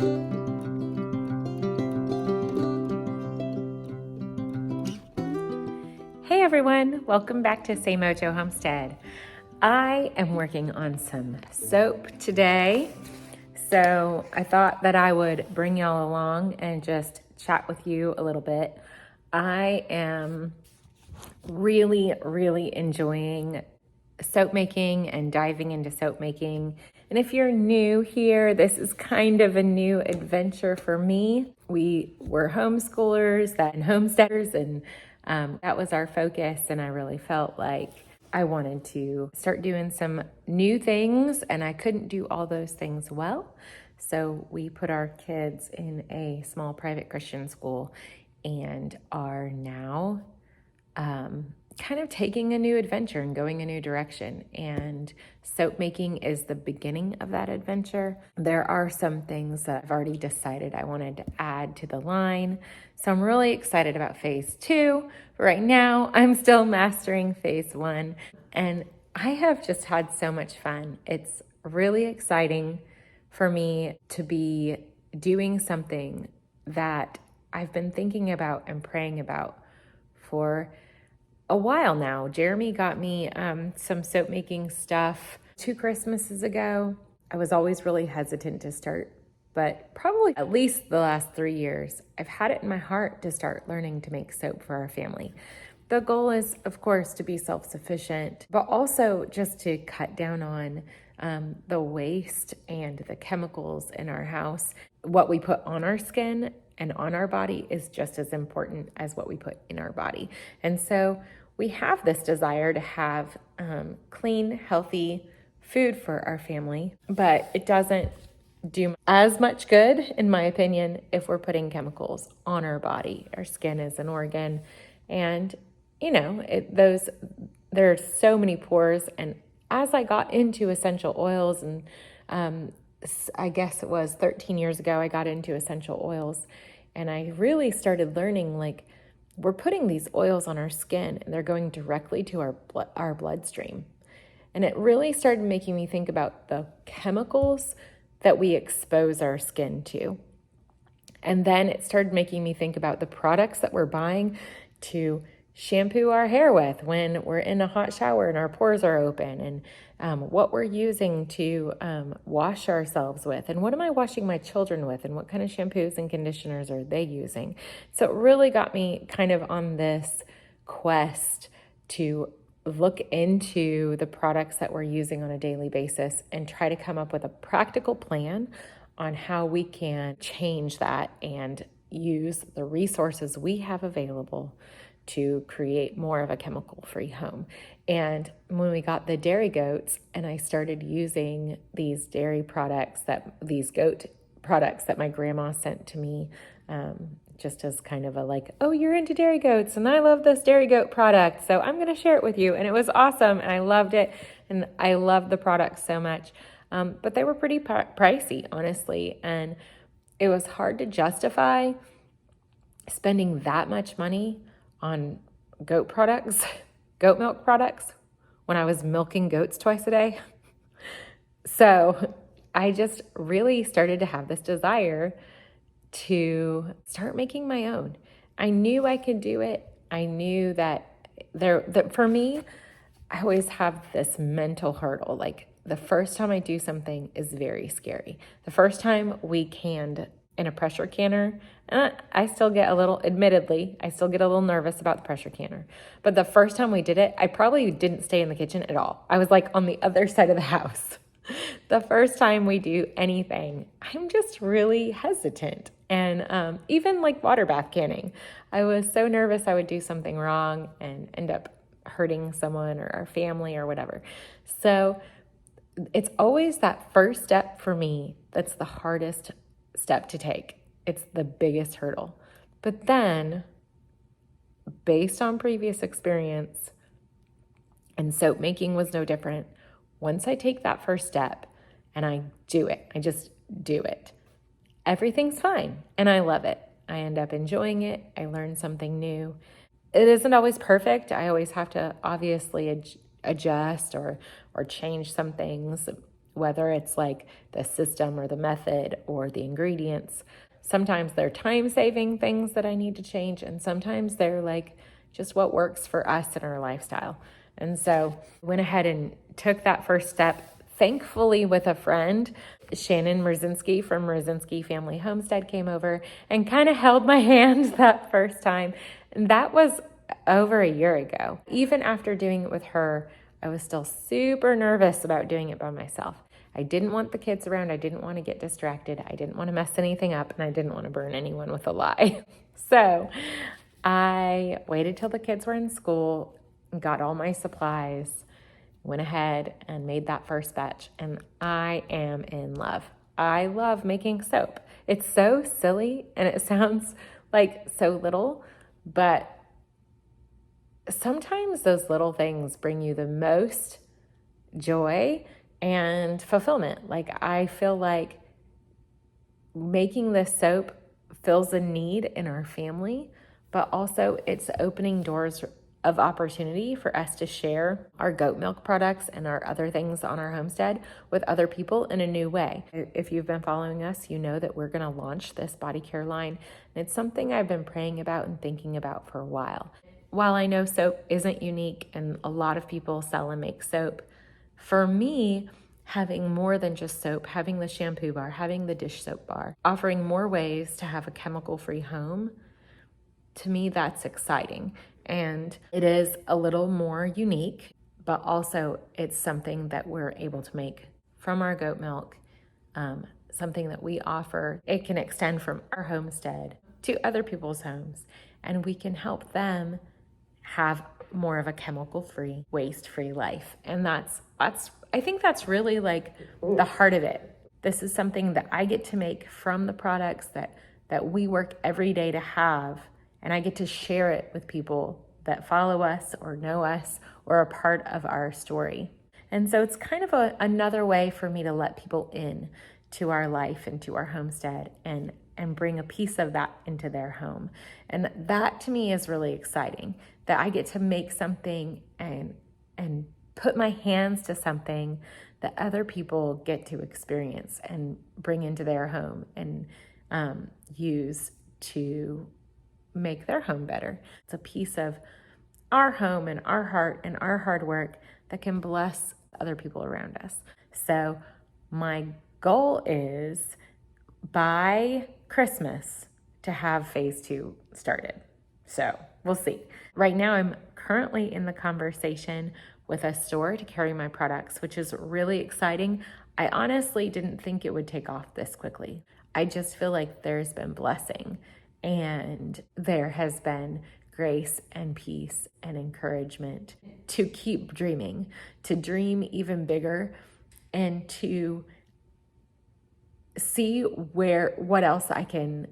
Hey everyone, welcome back to Say Mojo Homestead. I am working on some soap today, so I thought that I would bring y'all along and just chat with you a little bit. I am really enjoying soap making and diving into soap making. And if you're new here, this is kind of a new adventure for me. We were homeschoolers and homesteaders, and that was our focus. And I really felt like I wanted to start doing some new things, and I couldn't do all those things well. So we put our kids in a small private Christian school and are now kind of taking a new adventure and going a new direction. And soap making is the beginning of that adventure. There are some things that I've already decided I wanted to add to the line. So I'm really excited about phase 2. Right now, I'm still mastering phase 1. And I have just had so much fun. It's really exciting for me to be doing something that I've been thinking about and praying about for a while now. Jeremy got me some soap making stuff 2 Christmases ago. I was always really hesitant to start, but probably at least the last 3 years, I've had it in my heart to start learning to make soap for our family. The goal is, of course, to be self-sufficient, but also just to cut down on the waste and the chemicals in our house. What we put on our skin and on our body is just as important as what we put in our body. And so we have this desire to have clean, healthy food for our family, but it doesn't do as much good, in my opinion, if we're putting chemicals on our body. Our skin is an organ, and there are so many pores. And as I got into essential oils, and I guess it was 13 years ago, I got into essential oils, and I really started learning, like, we're putting these oils on our skin and they're going directly to our bloodstream. And it really started making me think about the chemicals that we expose our skin to. And then it started making me think about the products that we're buying to shampoo our hair with when we're in a hot shower and our pores are open, and what we're using to wash ourselves with, and what am I washing my children with, and what kind of shampoos and conditioners are they using. So it really got me kind of on this quest to look into the products that we're using on a daily basis and try to come up with a practical plan on how we can change that and use the resources we have available to create more of a chemical-free home. And when we got the dairy goats and I started using these goat products that my grandma sent to me, just as kind of a like, oh, you're into dairy goats and I love this dairy goat product, so I'm going to share it with you. And it was awesome and I loved it, and I loved the product so much. But they were pretty pricey, honestly. And it was hard to justify spending that much money on goat milk products, when I was milking goats twice a day. So I just really started to have this desire to start making my own. I knew I could do it. I knew that for me, I always have this mental hurdle. Like, the first time I do something is very scary. The first time we canned in a pressure canner, I still get a little nervous about the pressure canner. But the first time we did it, I probably didn't stay in the kitchen at all. I was like on the other side of the house. The first time we do anything, I'm just really hesitant. And even like water bath canning, I was so nervous I would do something wrong and end up hurting someone or our family or whatever. So it's always that first step for me that's the hardest step to take. It's the biggest hurdle. But then, based on previous experience, and soap making was no different, once I take that first step and I just do it, everything's fine and I love it. I end up enjoying it. I learn something new. It isn't always perfect. I always have to obviously adjust or change some things whether it's like the system or the method or the ingredients. Sometimes they're time-saving things that I need to change, and sometimes they're like just what works for us in our lifestyle. And so I went ahead and took that first step, thankfully with a friend. Shannon Mrzinski from Mrzinski Family Homestead came over and kind of held my hand that first time. And that was over a year ago. Even after doing it with her, I was still super nervous about doing it by myself. I didn't want the kids around. I didn't want to get distracted. I didn't want to mess anything up, and I didn't want to burn anyone with a lie. So I waited till the kids were in school, got all my supplies, went ahead and made that first batch, and I am in love. I love making soap. It's so silly, and it sounds like so little, but sometimes those little things bring you the most joy and fulfillment. Like, I feel like making this soap fills a need in our family, but also it's opening doors of opportunity for us to share our goat milk products and our other things on our homestead with other people in a new way. If you've been following us, you know that we're going to launch this body care line. And it's something I've been praying about and thinking about for a while. While I know soap isn't unique and a lot of people sell and make soap, for me, having more than just soap, having the shampoo bar, having the dish soap bar, offering more ways to have a chemical-free home, to me, that's exciting. And it is a little more unique, but also it's something that we're able to make from our goat milk, something that we offer. It can extend from our homestead to other people's homes, and we can help them have more of a chemical-free, waste-free life. And that's I think that's really like the heart of it. This is something that I get to make from the products that we work every day to have, and I get to share it with people that follow us or know us or are part of our story. And so it's kind of another way for me to let people in to our life and to our homestead and bring a piece of that into their home. And that to me is really exciting, that I get to make something and put my hands to something that other people get to experience and bring into their home and use to make their home better. It's a piece of our home and our heart and our hard work that can bless other people around us. So my goal is by Christmas to have phase 2 started. So we'll see. Right now I'm currently in the conversation with a store to carry my products, which is really exciting. I honestly didn't think it would take off this quickly. I just feel like there's been blessing and there has been grace and peace and encouragement to keep dreaming, to dream even bigger, and to see what else I can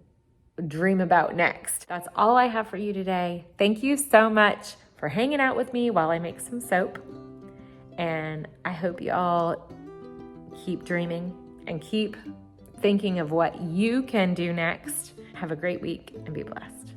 dream about next. That's all I have for you today. Thank you so much for hanging out with me while I make some soap. And I hope you all keep dreaming and keep thinking of what you can do next. Have a great week and be blessed.